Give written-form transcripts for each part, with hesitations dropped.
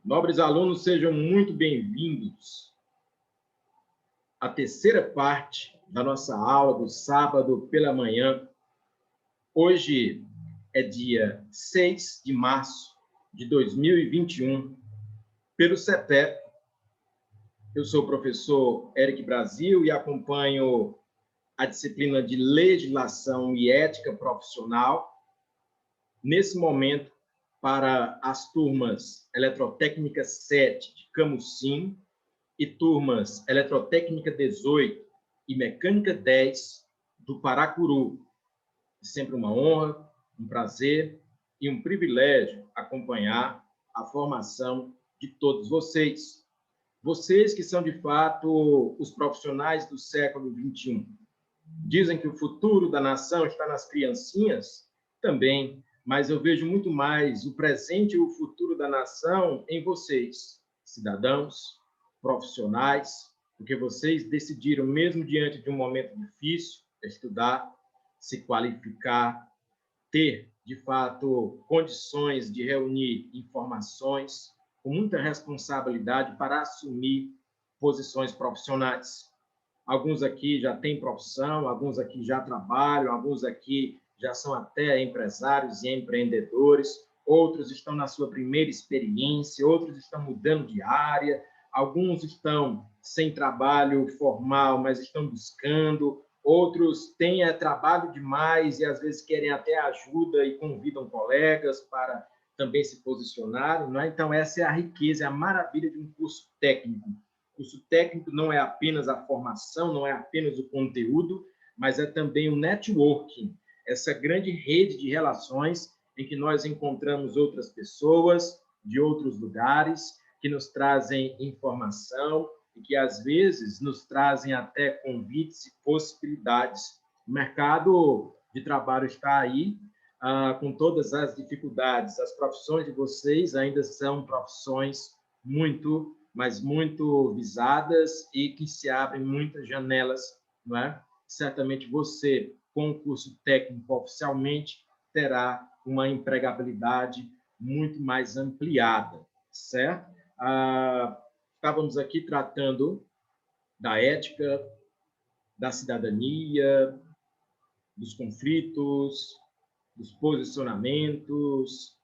Nobres alunos, sejam muito bem-vindos à terceira parte da nossa aula do sábado pela manhã. Hoje é dia 6 de março de 2021, pelo CETEP. Eu sou o professor Eric Brasil e acompanho a disciplina de Legislação e Ética Profissional. Nesse momento, para as turmas Eletrotécnica 7 de Camusim e turmas Eletrotécnica 18 e Mecânica 10 do Paracuru. É sempre uma honra, um prazer e um privilégio acompanhar a formação de todos vocês. Vocês que são, de fato, os profissionais do século XXI. Dizem que o futuro da nação está nas criancinhas, também, mas eu vejo muito mais o presente e o futuro da nação em vocês, cidadãos, profissionais, porque vocês decidiram, mesmo diante de um momento difícil, estudar, se qualificar, ter, de fato, condições de reunir informações com muita responsabilidade para assumir posições profissionais. Alguns aqui já têm profissão, alguns aqui já trabalham, alguns aqui já são até empresários e empreendedores, outros estão na sua primeira experiência, outros estão mudando de área, alguns estão sem trabalho formal, mas estão buscando, outros têm trabalho demais e às vezes querem até ajuda e convidam colegas para também se posicionarem, não é? Então, essa é a riqueza, é a maravilha de um curso técnico. O curso técnico não é apenas a formação, não é apenas o conteúdo, mas é também o networking, essa grande rede de relações em que nós encontramos outras pessoas de outros lugares, que nos trazem informação e que, às vezes, nos trazem até convites e possibilidades. O mercado de trabalho está aí, com todas as dificuldades. As profissões de vocês ainda são profissões muito, mas muito visadas e que se abrem muitas janelas, não é? Certamente você, com o curso técnico oficialmente, terá uma empregabilidade muito mais ampliada, certo? Estávamos aqui tratando da ética, da cidadania, dos conflitos, dos posicionamentos,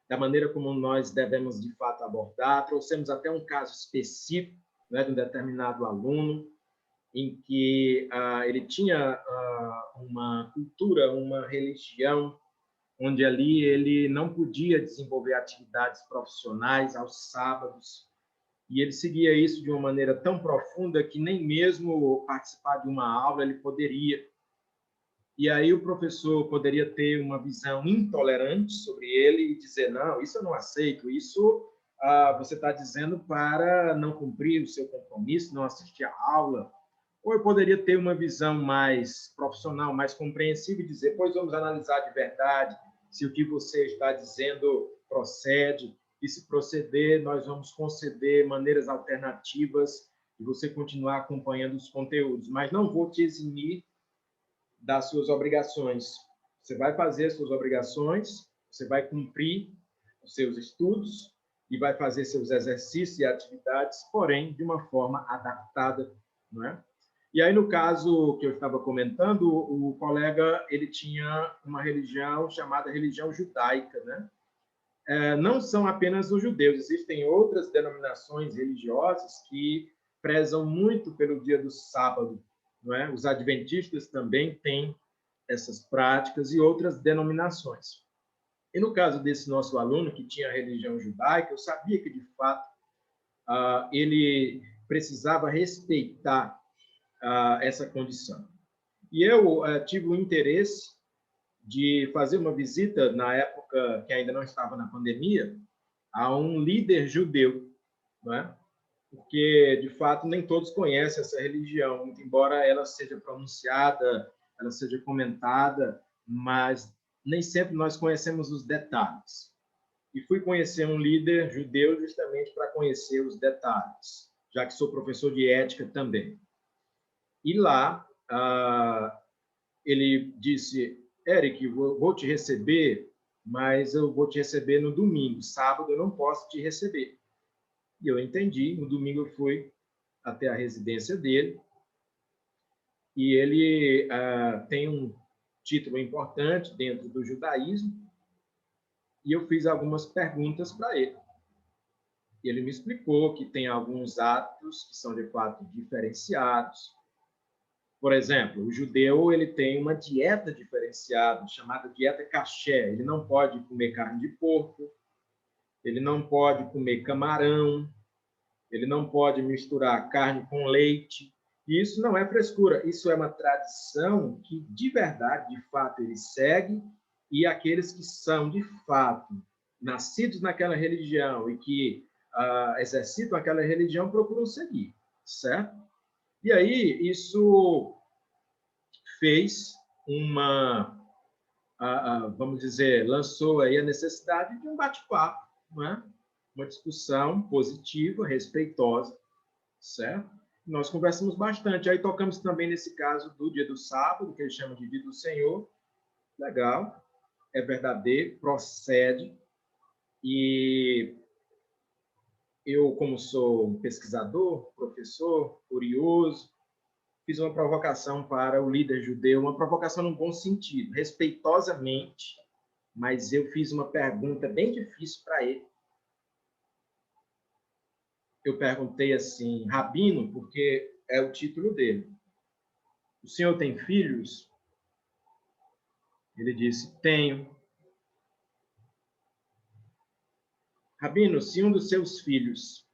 da maneira como nós devemos, de fato, abordar. Trouxemos até um caso específico, né, de um determinado aluno, em que ele tinha uma cultura, uma religião, onde ali ele não podia desenvolver atividades profissionais aos sábados, e ele seguia isso de uma maneira tão profunda que nem mesmo participar de uma aula ele poderia. E aí o professor poderia ter uma visão intolerante sobre ele e dizer, não, isso eu não aceito, isso você está dizendo para não cumprir o seu compromisso, não assistir a aula. Ou eu poderia ter uma visão mais profissional, mais compreensiva e dizer, pois vamos analisar de verdade se o que você está dizendo procede, e se proceder, nós vamos conceder maneiras alternativas de você continuar acompanhando os conteúdos. Mas não vou te eximir das suas obrigações. Você vai fazer as suas obrigações, você vai cumprir os seus estudos e vai fazer seus exercícios e atividades, porém, de uma forma adaptada, não é? E aí, no caso que eu estava comentando, o colega ele tinha uma religião chamada religião judaica, né? Não são apenas os judeus, existem outras denominações religiosas que prezam muito pelo dia do sábado, não é? Os adventistas também têm essas práticas e outras denominações. E no caso desse nosso aluno que tinha a religião judaica, eu sabia que, de fato, ele precisava respeitar essa condição. E eu tive o interesse de fazer uma visita, na época que ainda não estava na pandemia, a um líder judeu, não é? Porque, de fato, nem todos conhecem essa religião, muito embora ela seja pronunciada, ela seja comentada, mas nem sempre nós conhecemos os detalhes. E fui conhecer um líder judeu justamente para conhecer os detalhes, já que sou professor de ética também. E lá, ele disse, Eric, vou te receber, mas eu vou te receber no domingo. Sábado eu não posso te receber. E eu entendi. No domingo eu fui até a residência dele, e ele tem um título importante dentro do judaísmo, e eu fiz algumas perguntas para ele. E ele me explicou que tem alguns atos que são, de fato, diferenciados. Por exemplo, o judeu ele tem uma dieta diferenciada, chamada dieta kasher. Ele não pode comer carne de porco, ele não pode comer camarão, ele não pode misturar carne com leite. E isso não é frescura, isso é uma tradição que, de verdade, de fato, ele segue, e aqueles que são, de fato, nascidos naquela religião e que exercitam aquela religião procuram seguir, certo? E aí, isso fez vamos dizer, lançou aí a necessidade de um bate-papo, não é? Uma discussão positiva, respeitosa, certo? Nós conversamos bastante. Aí tocamos também nesse caso do dia do sábado, que eles chamam de dia do Senhor. Legal, é verdadeiro, procede. E eu, como sou um pesquisador, professor, curioso, fiz uma provocação para o líder judeu, uma provocação no bom sentido, respeitosamente, mas eu fiz uma pergunta bem difícil para ele. Eu perguntei assim, Rabino, porque é o título dele. O senhor tem filhos? Ele disse, tenho. Rabino, se um dos seus filhos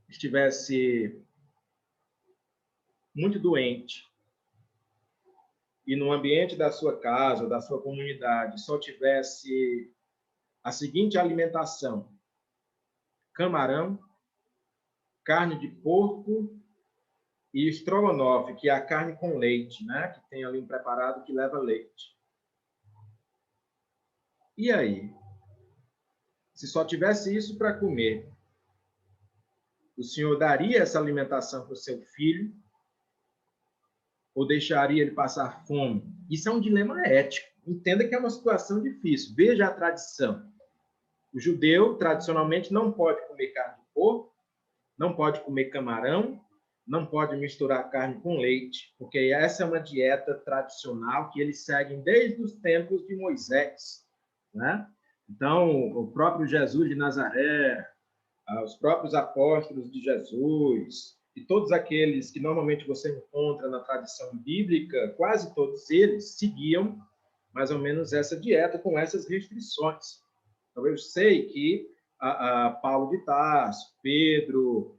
estivesse muito doente e no ambiente da sua casa, da sua comunidade, só tivesse a seguinte alimentação: camarão, carne de porco e estrogonofe, que é a carne com leite, né? Que tem ali um preparado que leva leite. E aí? Se só tivesse isso para comer, o senhor daria essa alimentação para o seu filho ou deixaria ele passar fome? Isso é um dilema ético. Entenda que é uma situação difícil. Veja a tradição. O judeu, tradicionalmente, não pode comer carne de porco, não pode comer camarão, não pode misturar carne com leite, porque essa é uma dieta tradicional que eles seguem desde os tempos de Moisés, né? Então, o próprio Jesus de Nazaré, os próprios apóstolos de Jesus e todos aqueles que normalmente você encontra na tradição bíblica, quase todos eles seguiam mais ou menos essa dieta com essas restrições. Então, eu sei que Paulo de Tarso, Pedro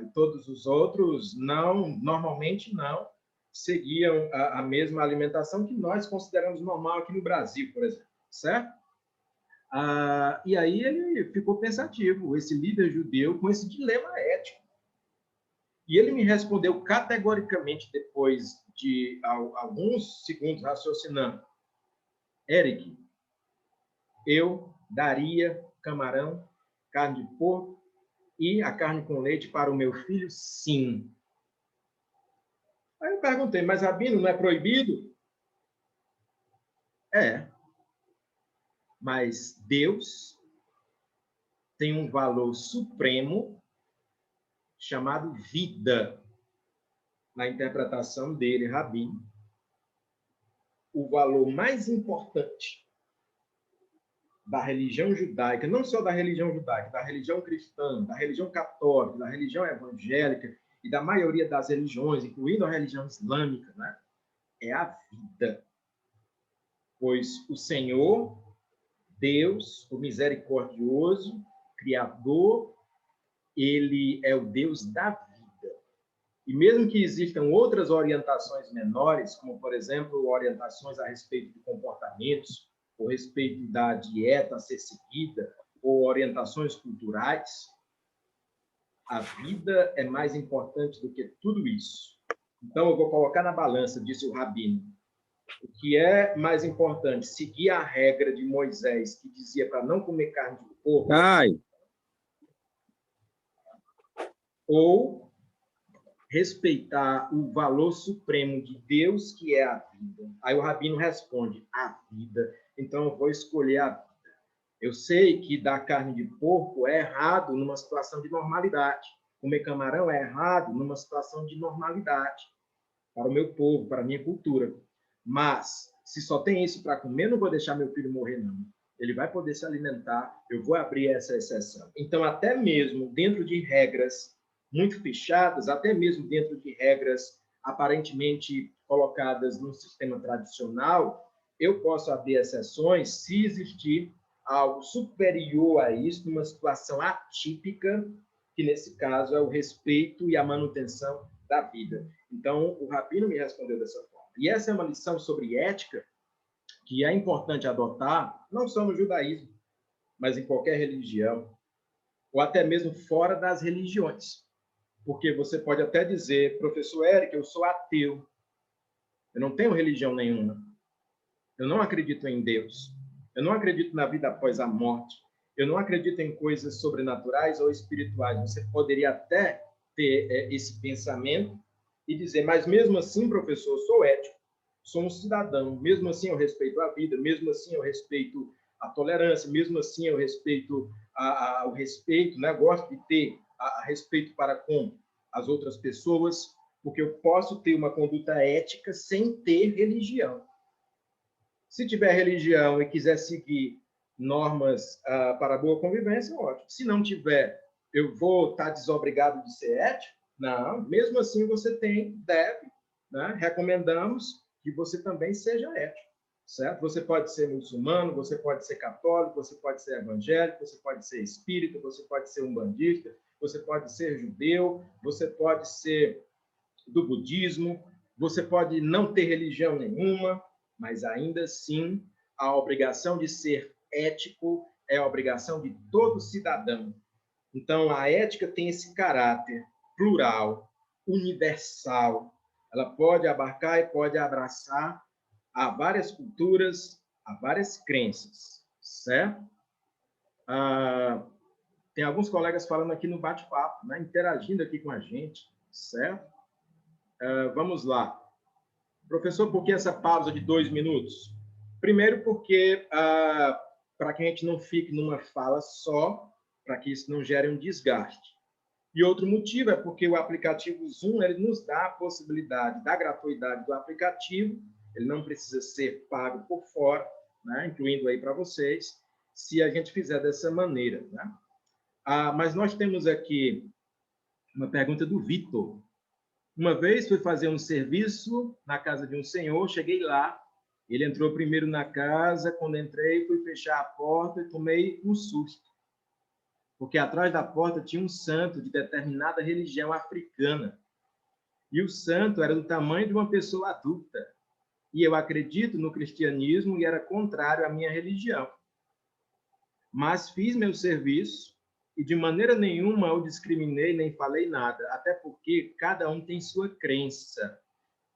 e todos os outros normalmente não seguiam a mesma alimentação que nós consideramos normal aqui no Brasil, por exemplo, certo? E aí ele ficou pensativo, esse líder judeu, com esse dilema ético. E ele me respondeu categoricamente, depois de alguns segundos raciocinando: Eric, eu daria camarão, carne de porco e a carne com leite para o meu filho, sim. Aí eu perguntei, mas Rabino, não é proibido? É. Mas Deus tem um valor supremo chamado vida. Na interpretação dele, Rabino, o valor mais importante da religião judaica, não só da religião judaica, da religião cristã, da religião católica, da religião evangélica e da maioria das religiões, incluindo a religião islâmica, né? É a vida. Pois o Senhor, Deus, o misericordioso, Criador, ele é o Deus da vida. E mesmo que existam outras orientações menores, como, por exemplo, orientações a respeito de comportamentos, ou a respeito da dieta a ser seguida, ou orientações culturais, a vida é mais importante do que tudo isso. Então, eu vou colocar na balança, disse o Rabino, o que é mais importante, seguir a regra de Moisés, que dizia para não comer carne de porco, ou respeitar o valor supremo de Deus, que é a vida. Aí o Rabino responde, a vida. Então, eu vou escolher a vida. Eu sei que dar carne de porco é errado numa situação de normalidade. Comer camarão é errado numa situação de normalidade para o meu povo, para a minha cultura. Mas, se só tem isso para comer, não vou deixar meu filho morrer, não. Ele vai poder se alimentar, eu vou abrir essa exceção. Então, até mesmo dentro de regras muito fechadas, até mesmo dentro de regras aparentemente colocadas no sistema tradicional, eu posso abrir exceções se existir algo superior a isso, numa situação atípica, que nesse caso é o respeito e a manutenção da vida. Então, o Rabino me respondeu dessa forma. E essa é uma lição sobre ética que é importante adotar, não só no judaísmo, mas em qualquer religião, ou até mesmo fora das religiões. Porque você pode até dizer, professor Eric, eu sou ateu, eu não tenho religião nenhuma, eu não acredito em Deus, eu não acredito na vida após a morte, eu não acredito em coisas sobrenaturais ou espirituais. Você poderia até ter esse pensamento e dizer, mas mesmo assim, professor, eu sou ético, sou um cidadão, mesmo assim eu respeito a vida, mesmo assim eu respeito a tolerância, mesmo assim eu respeito o respeito, né? Gosto de ter respeito para com as outras pessoas, porque eu posso ter uma conduta ética sem ter religião. Se tiver religião e quiser seguir normas para boa convivência, ótimo. Se não tiver, eu vou estar desobrigado de ser ético? Não, mesmo assim você deve, né? Recomendamos que você também seja ético, certo? Você pode ser muçulmano, você pode ser católico, você pode ser evangélico, você pode ser espírita, você pode ser umbandista, você pode ser judeu, você pode ser do budismo, você pode não ter religião nenhuma, mas ainda assim a obrigação de ser ético é a obrigação de todo cidadão. Então, a ética tem esse caráter plural, universal. Ela pode abarcar e pode abraçar a várias culturas, a várias crenças, certo? Tem alguns colegas falando aqui no bate-papo, né? Interagindo aqui com a gente, certo? Vamos lá. Professor, por que essa pausa de 2 minutos? Primeiro, porque para que a gente não fique numa fala só, para que isso não gere um desgaste. E outro motivo é porque o aplicativo Zoom ele nos dá a possibilidade da gratuidade do aplicativo, ele não precisa ser pago por fora, né? Incluindo aí para vocês, se a gente fizer dessa maneira. Né? Mas nós temos aqui uma pergunta do Vitor. Uma vez fui fazer um serviço na casa de um senhor, cheguei lá, ele entrou primeiro na casa, quando entrei, fui fechar a porta e tomei um susto, porque atrás da porta tinha um santo de determinada religião africana, e o santo era do tamanho de uma pessoa adulta, e eu acredito no cristianismo e era contrário à minha religião. Mas fiz meu serviço, e de maneira nenhuma eu discriminei nem falei nada, até porque cada um tem sua crença.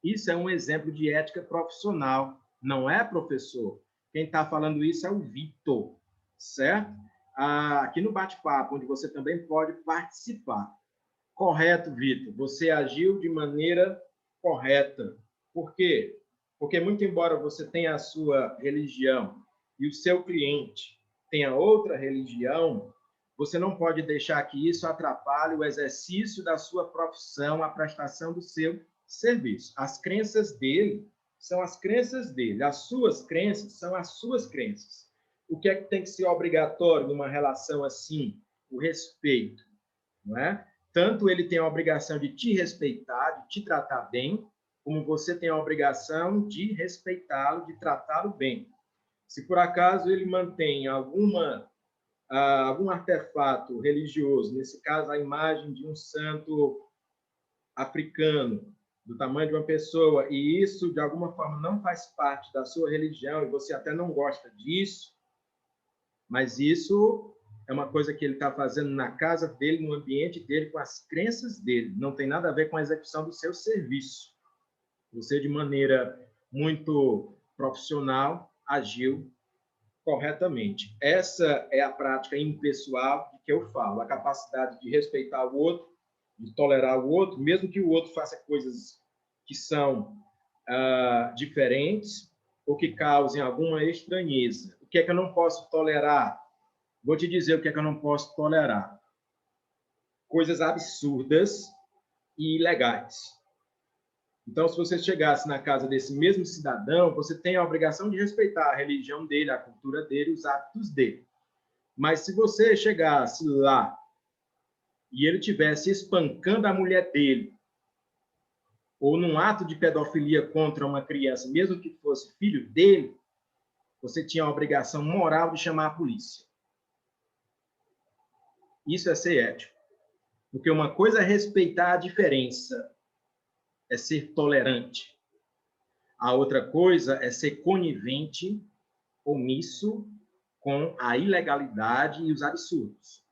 Isso é um exemplo de ética profissional, não é, professor? Quem está falando isso é o Vitor, certo? Aqui no bate-papo, onde você também pode participar. Correto, Vitor, você agiu de maneira correta. Por quê? Porque, muito embora você tenha a sua religião e o seu cliente tenha outra religião, você não pode deixar que isso atrapalhe o exercício da sua profissão, a prestação do seu serviço. As crenças dele são as crenças dele, as suas crenças são as suas crenças. O que é que tem que ser obrigatório numa relação assim? O respeito, não é? Tanto ele tem a obrigação de te respeitar, de te tratar bem, como você tem a obrigação de respeitá-lo, de tratá-lo bem. Se por acaso ele mantém algum artefato religioso, nesse caso a imagem de um santo africano, do tamanho de uma pessoa, e isso de alguma forma não faz parte da sua religião, e você até não gosta disso, mas isso é uma coisa que ele está fazendo na casa dele, no ambiente dele, com as crenças dele. Não tem nada a ver com a execução do seu serviço. Você, de maneira muito profissional, agiu corretamente. Essa é a prática impessoal de que eu falo, a capacidade de respeitar o outro, de tolerar o outro, mesmo que o outro faça coisas que são diferentes ou que causem alguma estranheza. O que é que eu não posso tolerar? Vou te dizer o que é que eu não posso tolerar. Coisas absurdas e ilegais. Então, se você chegasse na casa desse mesmo cidadão, você tem a obrigação de respeitar a religião dele, a cultura dele, os hábitos dele. Mas se você chegasse lá e ele tivesse espancando a mulher dele, ou num ato de pedofilia contra uma criança, mesmo que fosse filho dele, você tinha a obrigação moral de chamar a polícia. Isso é ser ético. Porque uma coisa é respeitar a diferença, é ser tolerante. A outra coisa é ser conivente, omisso com a ilegalidade e os absurdos.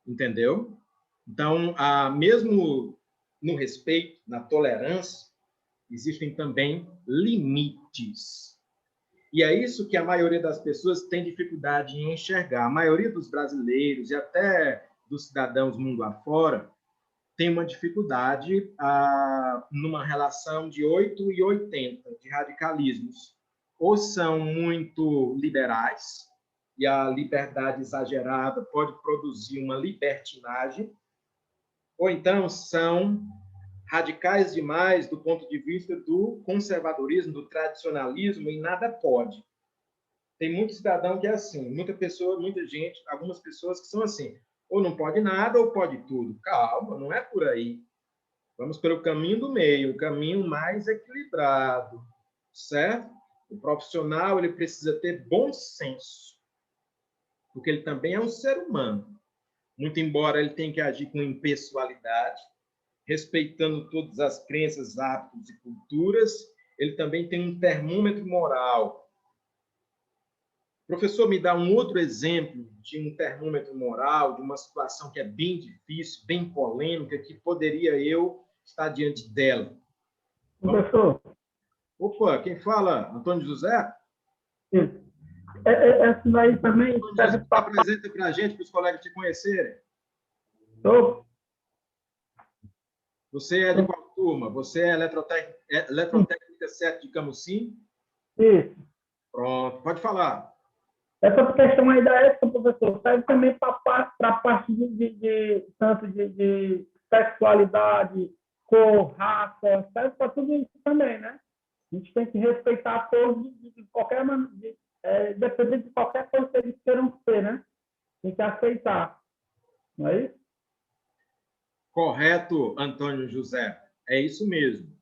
Entendeu? Então, mesmo no respeito, na tolerância, existem também limites. E é isso que a maioria das pessoas tem dificuldade em enxergar. A maioria dos brasileiros e até dos cidadãos mundo afora tem uma dificuldade numa relação de 8 e 80, de radicalismos. Ou são muito liberais, e a liberdade exagerada pode produzir uma libertinagem, ou então são radicais demais do ponto de vista do conservadorismo, do tradicionalismo, e nada pode. Tem muito cidadão que é assim, muita gente, algumas pessoas que são assim, ou não pode nada ou pode tudo. Calma, não é por aí. Vamos pelo caminho do meio, o caminho mais equilibrado, certo? O profissional ele precisa ter bom senso, porque ele também é um ser humano. Muito embora ele tenha que agir com impessoalidade, respeitando todas as crenças, hábitos e culturas, ele também tem um termômetro moral. Professor, me dá um outro exemplo de um termômetro moral, de uma situação que é bem difícil, bem polêmica, que poderia eu estar diante dela. Professor. Opa, quem fala? Antônio José? Sim. Essa daí também Antônio José, serve para... apresenta para a gente, para os colegas te conhecerem. Você é de qual turma? Você é eletrotécnica 7 de Camusim? Isso. Pronto, pode falar. Essa questão aí da ética, professor, serve também para a parte tanto de sexualidade, cor, raça, serve para tudo isso também, né? A gente tem que respeitar todos de qualquer maneira, dependendo de qualquer coisa que eles queiram ser, né? Tem que aceitar, não é isso? Correto, Antônio José. É isso mesmo.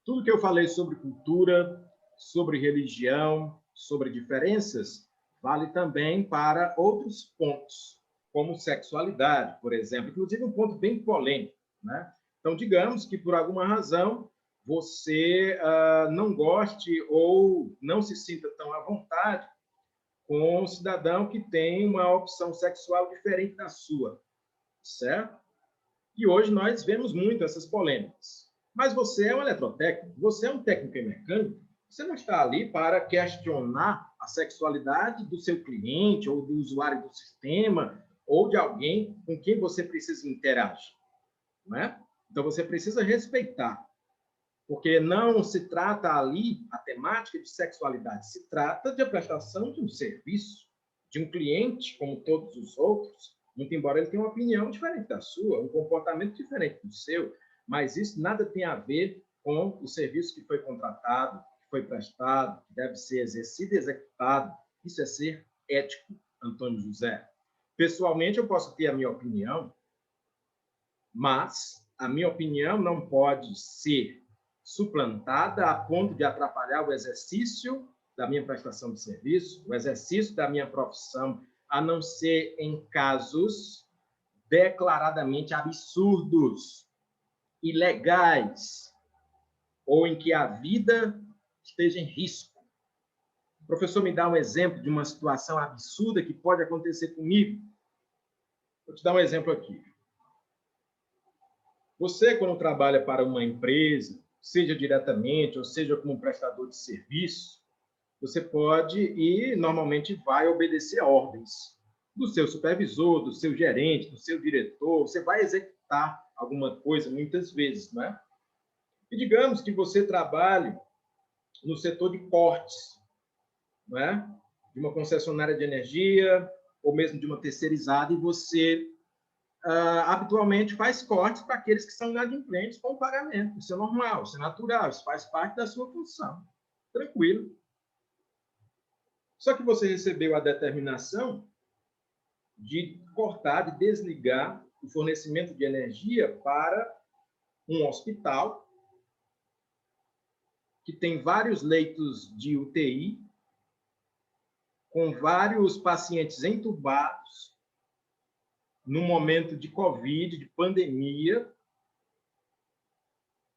Tudo que eu falei sobre cultura, sobre religião, sobre diferenças, vale também para outros pontos, como sexualidade, por exemplo. Inclusive, um ponto bem polêmico, né? Então, digamos que, por alguma razão, você não goste ou não se sinta tão à vontade com um cidadão que tem uma opção sexual diferente da sua, certo? E hoje nós vemos muito essas polêmicas. Mas você é um eletrotécnico, você é um técnico em mecânica, você não está ali para questionar a sexualidade do seu cliente ou do usuário do sistema ou de alguém com quem você precisa interagir, não é? Então você precisa respeitar, porque não se trata ali a temática de sexualidade, se trata de a prestação de um serviço, de um cliente como todos os outros, muito embora ele tenha uma opinião diferente da sua, um comportamento diferente do seu, mas isso nada tem a ver com o serviço que foi contratado, que foi prestado, que deve ser exercido e executado. Isso é ser ético, Antônio José. Pessoalmente, eu posso ter a minha opinião, mas a minha opinião não pode ser suplantada a ponto de atrapalhar o exercício da minha prestação de serviço, o exercício da minha profissão, a não ser em casos declaradamente absurdos, ilegais, ou em que a vida esteja em risco. O professor me dá um exemplo de uma situação absurda que pode acontecer comigo. Vou te dar um exemplo aqui. Você, quando trabalha para uma empresa, seja diretamente ou seja como prestador de serviço, você pode e normalmente vai obedecer a ordens do seu supervisor, do seu gerente, do seu diretor. Você vai executar alguma coisa muitas vezes, não é? E digamos que você trabalhe no setor de cortes, não é? De uma concessionária de energia, ou mesmo de uma terceirizada, e você habitualmente faz cortes para aqueles que são inadimplentes com o pagamento. Isso é normal, isso é natural, isso faz parte da sua função. Tranquilo. Só que você recebeu a determinação de cortar, de desligar o fornecimento de energia para um hospital que tem vários leitos de UTI, com vários pacientes entubados, num momento de Covid, de pandemia,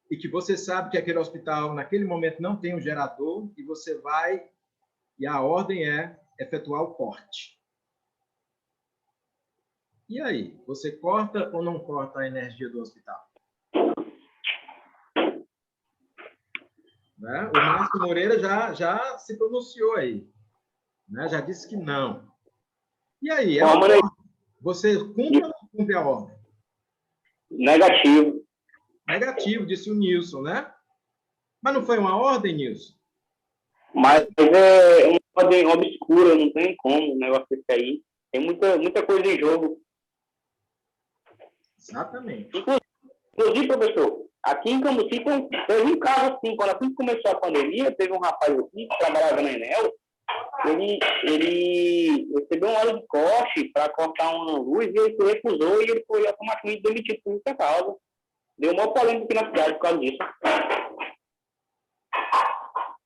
e que você sabe que aquele hospital, naquele momento, não tem um gerador, e você vai, e a ordem é efetuar o corte. E aí, você corta ou não corta a energia do hospital? Né? O Márcio Moreira já se pronunciou aí, né? Já disse que não. E aí, você cumpre ou não cumpre a ordem? Negativo. Negativo, disse o Nilson, né? Mas não foi uma ordem, Nilson? Mas é uma ordem obscura, não tem como um negócio desse aí. Tem muita coisa em jogo. Exatamente. Inclusive, professor, aqui em Cambuci teve um caso assim, quando assim começou a pandemia, teve um rapaz aqui que trabalhava na Enel, ele recebeu uma hora de corte para cortar uma luz e ele se recusou e ele foi automaticamente demitido por essa causa. Deu uma polêmica aqui na cidade por causa disso.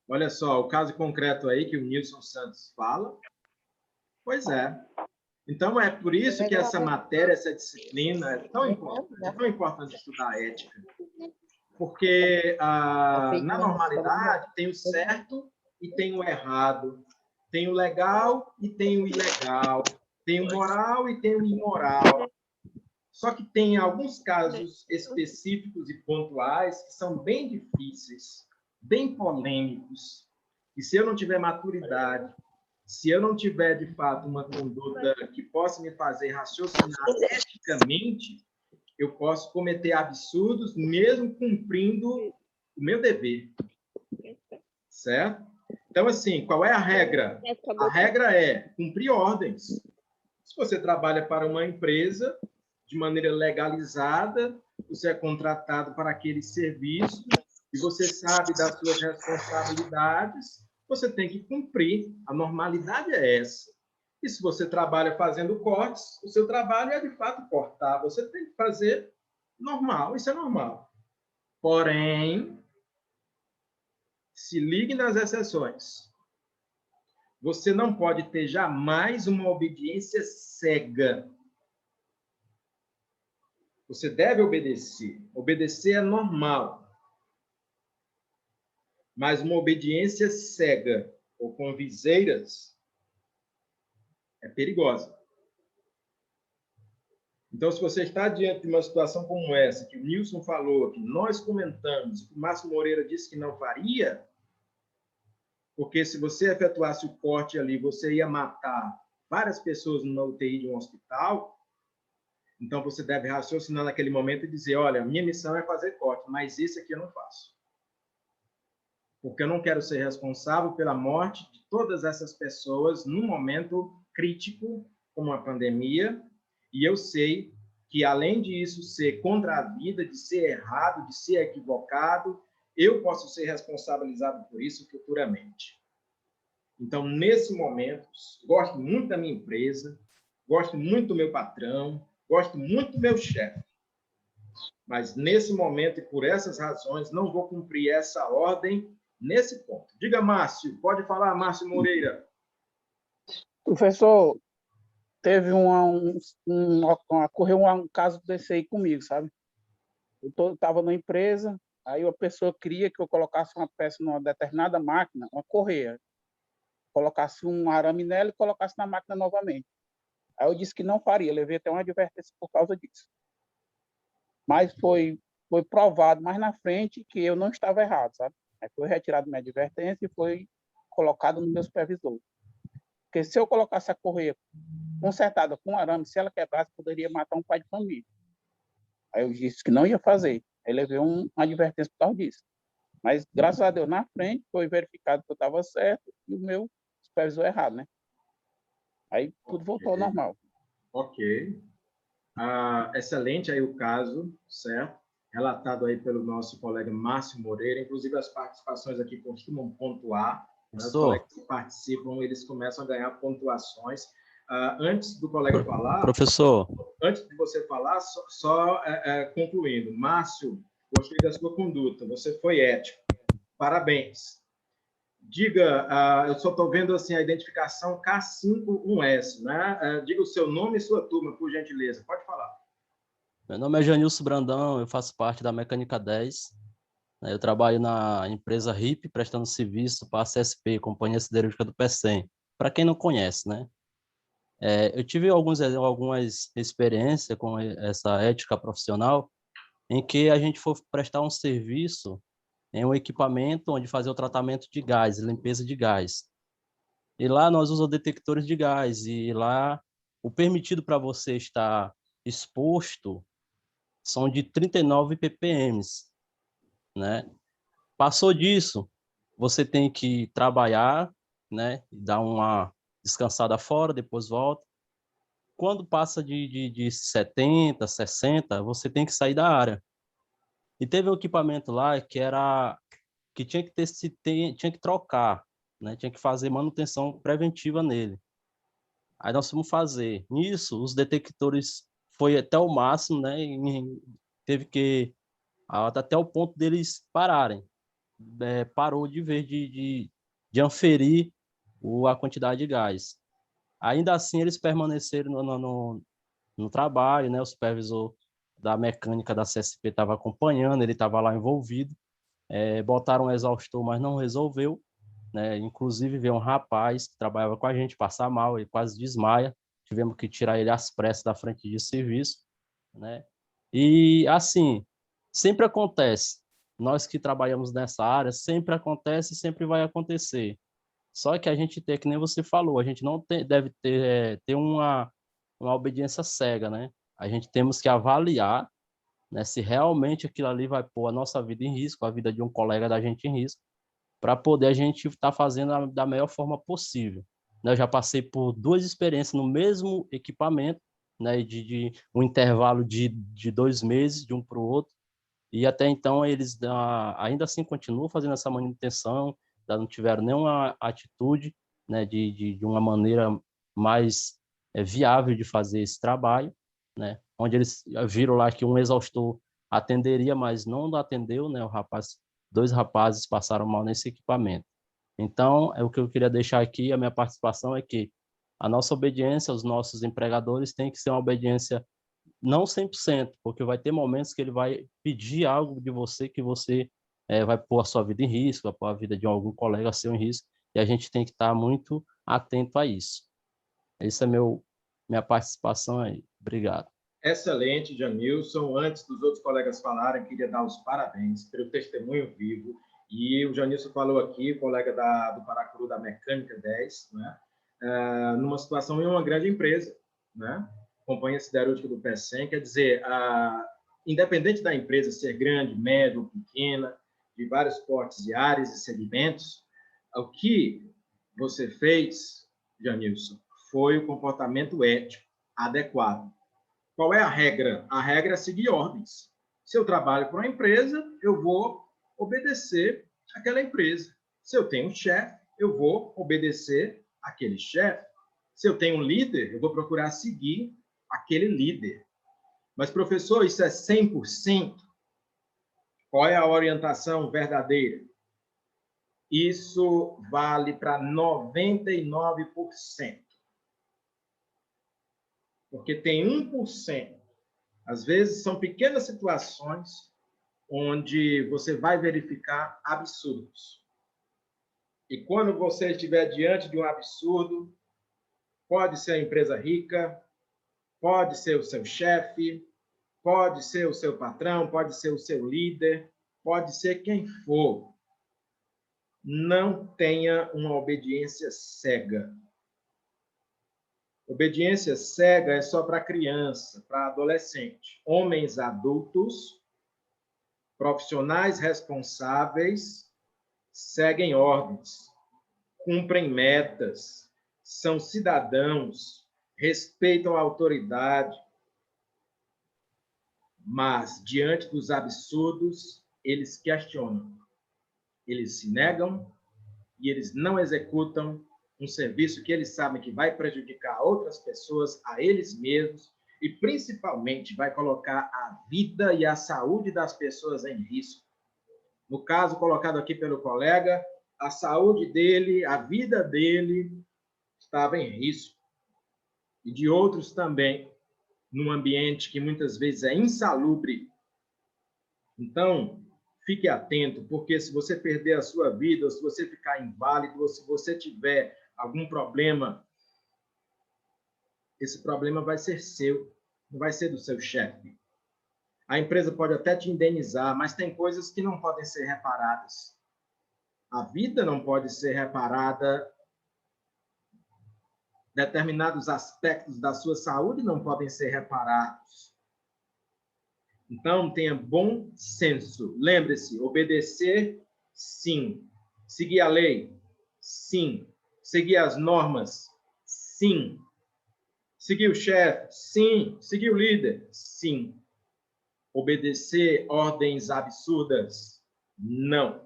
Olha só, o caso concreto aí que o Nilson Santos fala. Pois é. Então, é por isso que essa matéria, essa disciplina é tão importante estudar a ética. Porque, na normalidade, tem o certo e tem o errado. Tem o legal e tem o ilegal. Tem o moral e tem o imoral. Só que tem alguns casos específicos e pontuais que são bem difíceis, bem polêmicos. E se eu não tiver maturidade, se eu não tiver, de fato, uma conduta que possa me fazer raciocinar eticamente, eu posso cometer absurdos, mesmo cumprindo o meu dever. Certo? Então, assim, qual é a regra? A regra é cumprir ordens. Se você trabalha para uma empresa de maneira legalizada, você é contratado para aquele serviço e você sabe das suas responsabilidades, você tem que cumprir. A normalidade é essa. E se você trabalha fazendo cortes, o seu trabalho é, de fato, cortar. Você tem que fazer normal, isso é normal. Porém, se ligue nas exceções. Você não pode ter jamais uma obediência cega. Você deve obedecer. Obedecer é normal. Mas uma obediência cega ou com viseiras é perigosa. Então, se você está diante de uma situação como essa, que o Nilson falou, que nós comentamos, que o Márcio Moreira disse que não faria, porque se você efetuasse o corte ali, você ia matar várias pessoas numa UTI de um hospital, então você deve raciocinar naquele momento e dizer, olha, minha missão é fazer corte, mas isso aqui eu não faço. Porque eu não quero ser responsável pela morte de todas essas pessoas num momento crítico, como a pandemia, e eu sei que, além disso ser contra a vida, de ser errado, de ser equivocado, eu posso ser responsabilizado por isso futuramente. Então, nesse momento, gosto muito da minha empresa, gosto muito do meu patrão, gosto muito do meu chefe. Mas, nesse momento, e por essas razões, não vou cumprir essa ordem nesse ponto. Diga, Márcio. Pode falar, Márcio Moreira. Professor, teve ocorreu um caso desse aí comigo, sabe? Eu estava numa empresa, aí a pessoa queria que eu colocasse uma peça numa determinada máquina, uma correia, colocasse um arame nela e colocasse na máquina novamente. Aí eu disse que não faria, levei até uma advertência por causa disso. Mas foi provado mais na frente que eu não estava errado, sabe? Aí foi retirado minha advertência e foi colocado no meu supervisor. Porque se eu colocasse a correia consertada com arame, se ela quebrasse, poderia matar um pai de família. Aí eu disse que não ia fazer. Aí levei uma advertência por causa disso. Mas, graças a Deus, na frente foi verificado que eu estava certo e o meu supervisor errado, né? Aí tudo voltou ao normal. Ok. Excelente aí o caso, certo? Relatado aí pelo nosso colega Márcio Moreira. Inclusive, as participações aqui costumam pontuar. Né? Os colegas que participam, eles começam a ganhar pontuações. Antes do colega falar... Professor. Antes de você falar, só concluindo. Márcio, gostei da sua conduta. Você foi ético. Parabéns. Diga, eu só estou vendo assim, a identificação K51S, né? Diga o seu nome e sua turma, por gentileza. Pode falar. Meu nome é Janilson Brandão, eu faço parte da Mecânica 10. Eu trabalho na empresa RIP, prestando serviço para a CSP, Companhia Siderúrgica do PECEM. Para quem não conhece, né? Eu tive algumas experiências com essa ética profissional, em que a gente foi prestar um serviço em um equipamento onde fazia o tratamento de gás, limpeza de gás. E lá nós usamos detectores de gás, e lá o permitido para você estar exposto são de 39 ppm, né? Passou disso, você tem que trabalhar, né? Dar uma descansada fora, depois volta. Quando passa de 70, 60, você tem que sair da área. E teve um equipamento lá que tinha que tinha que trocar, né? Tinha que fazer manutenção preventiva nele. Aí nós fomos fazer. Nisso, os detectores foi até o máximo, né? E teve que até o ponto deles pararem. Parou de vez de aferir a quantidade de gás. Ainda assim, eles permaneceram no trabalho, né? O supervisor da mecânica da CSP estava acompanhando, ele estava lá envolvido. Botaram um exaustor, mas não resolveu, né? Inclusive, veio um rapaz que trabalhava com a gente passar mal, ele quase desmaia. Tivemos que tirar ele às pressas da frente de serviço, né? E, assim, sempre acontece. Nós que trabalhamos nessa área, sempre acontece e sempre vai acontecer. Só que a gente tem, que nem você falou, a gente não deve ter uma obediência cega, né? A gente temos que avaliar, né, se realmente aquilo ali vai pôr a nossa vida em risco, a vida de um colega da gente em risco, para poder a gente estar fazendo da melhor forma possível. Né? Eu já passei por 2 experiências no mesmo equipamento, né, de um intervalo de 2 meses, de um para o outro, e até então eles ainda assim continuam fazendo essa manutenção, não tiveram nenhuma atitude, né, de uma maneira mais viável de fazer esse trabalho, né, onde eles viram lá que um exaustor atenderia, mas não atendeu, né, 2 rapazes passaram mal nesse equipamento. Então, o que eu queria deixar aqui, a minha participação é que a nossa obediência aos nossos empregadores tem que ser uma obediência não 100%, porque vai ter momentos que ele vai pedir algo de você que você vai pôr a sua vida em risco, vai pôr a vida de algum colega seu em risco, e a gente tem que estar muito atento a isso. Essa é minha participação aí. Obrigado. Excelente, Janilson. Antes dos outros colegas falarem, queria dar os parabéns pelo testemunho vivo. E o Janilson falou aqui, colega do Paracuru da Mecânica 10, né? Numa situação em uma grande empresa, né? Companhia Siderúrgica do PECEM, quer dizer, independente da empresa ser grande, média ou pequena, de vários portes e áreas e segmentos, o que você fez, Janilson, foi o comportamento ético adequado. Qual é a regra? A regra é seguir ordens. Se eu trabalho para uma empresa, eu vou obedecer àquela empresa. Se eu tenho um chefe, eu vou obedecer àquele chefe. Se eu tenho um líder, eu vou procurar seguir aquele líder. Mas, professor, isso é 100%? Qual é a orientação verdadeira? Isso vale para 99%. Porque tem 1%. Às vezes, são pequenas situações onde você vai verificar absurdos. E quando você estiver diante de um absurdo, pode ser a empresa rica, pode ser o seu chefe, pode ser o seu patrão, pode ser o seu líder, pode ser quem for. Não tenha uma obediência cega. Obediência cega é só para criança, para adolescente. Homens adultos, profissionais responsáveis, seguem ordens, cumprem metas, são cidadãos, respeitam a autoridade, mas, diante dos absurdos, eles questionam, eles se negam e eles não executam um serviço que eles sabem que vai prejudicar outras pessoas, a eles mesmos, e principalmente vai colocar a vida e a saúde das pessoas em risco. No caso colocado aqui pelo colega, a saúde dele, a vida dele estava em risco. E de outros também, num ambiente que muitas vezes é insalubre. Então, fique atento, porque se você perder a sua vida, ou se você ficar inválido, ou se você tiver algum problema, esse problema vai ser seu, não vai ser do seu chefe. A empresa pode até te indenizar, mas tem coisas que não podem ser reparadas. A vida não pode ser reparada. Determinados aspectos da sua saúde não podem ser reparados. Então, tenha bom senso. Lembre-se, obedecer, sim. Seguir a lei, sim. Seguir as normas, sim. Seguir o chefe, sim. Seguir o líder, sim. Obedecer ordens absurdas, não.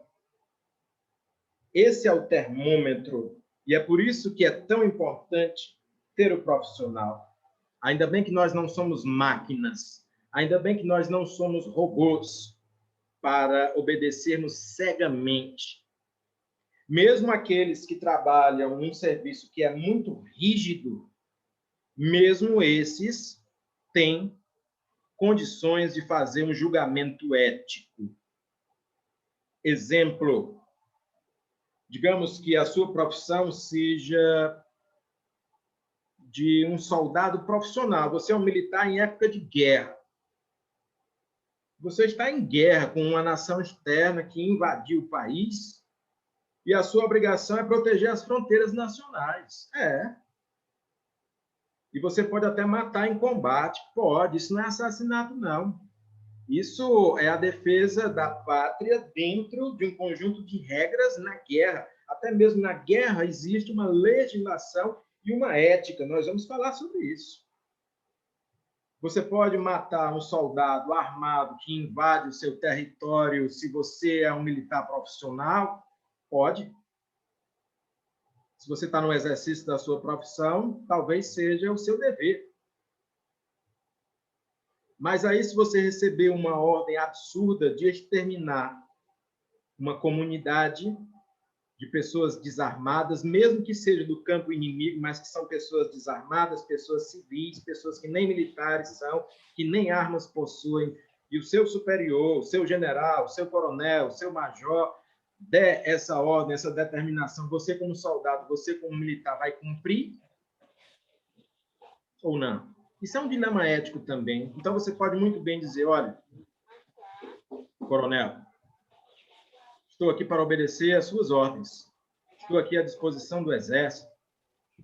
Esse é o termômetro, e é por isso que é tão importante ter o profissional. Ainda bem que nós não somos máquinas, ainda bem que nós não somos robôs para obedecermos cegamente. Mesmo aqueles que trabalham num serviço que é muito rígido, mesmo esses têm condições de fazer um julgamento ético. Exemplo, digamos que a sua profissão seja de um soldado profissional. Você é um militar em época de guerra. Você está em guerra com uma nação externa que invadiu o país e a sua obrigação é proteger as fronteiras nacionais. E você pode até matar em combate. Pode, isso não é assassinato, não. Isso é a defesa da pátria dentro de um conjunto de regras na guerra. Até mesmo na guerra existe uma legislação e uma ética. Nós vamos falar sobre isso. Você pode matar um soldado armado que invade o seu território se você é um militar profissional? Pode. Se você está no exercício da sua profissão, talvez seja o seu dever. Mas aí, se você receber uma ordem absurda de exterminar uma comunidade de pessoas desarmadas, mesmo que seja do campo inimigo, mas que são pessoas desarmadas, pessoas civis, pessoas que nem militares são, que nem armas possuem, e o seu superior, o seu general, o seu coronel, o seu major, der essa ordem, essa determinação, você como soldado, você como militar, vai cumprir ou não? Isso é um dilema ético também. Então, você pode muito bem dizer, olha, coronel, estou aqui para obedecer às suas ordens. Estou aqui à disposição do Exército.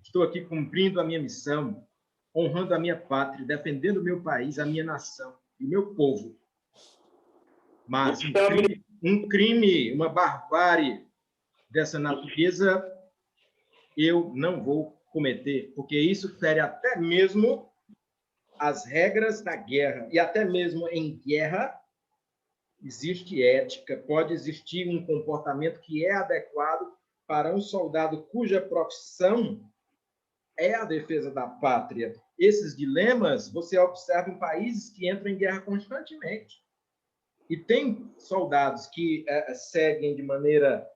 Estou aqui cumprindo a minha missão, honrando a minha pátria, defendendo o meu país, a minha nação e o meu povo. Mas um crime, uma barbárie dessa natureza, eu não vou cometer, porque isso fere até mesmo as regras da guerra. E até mesmo em guerra, existe ética, pode existir um comportamento que é adequado para um soldado cuja profissão é a defesa da pátria. Esses dilemas você observa em países que entram em guerra constantemente. E tem soldados que seguem de maneira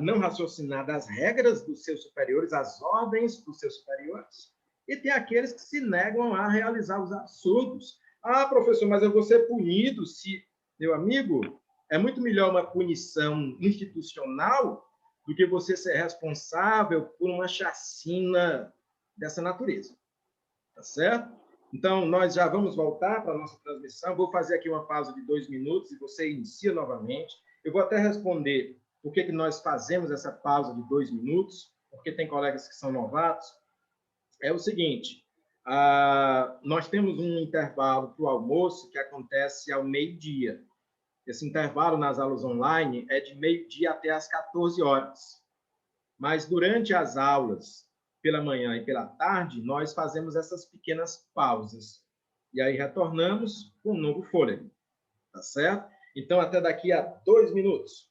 não raciocinada as regras dos seus superiores, as ordens dos seus superiores, e tem aqueles que se negam a realizar os absurdos. Ah, professor, mas eu vou ser punido se... Meu amigo, é muito melhor uma punição institucional do que você ser responsável por uma chacina dessa natureza. Tá certo? Então, nós já vamos voltar para a nossa transmissão. Vou fazer aqui uma pausa de 2 minutos e você inicia novamente. Eu vou até responder por que nós fazemos essa pausa de 2 minutos, porque tem colegas que são novatos. É o seguinte, nós temos um intervalo para o almoço que acontece ao meio-dia. Esse intervalo nas aulas online é de meio-dia até às 14 horas. Mas durante as aulas, pela manhã e pela tarde, nós fazemos essas pequenas pausas. E aí retornamos com um novo fôlego. Tá certo? Então, até daqui a 2 minutos.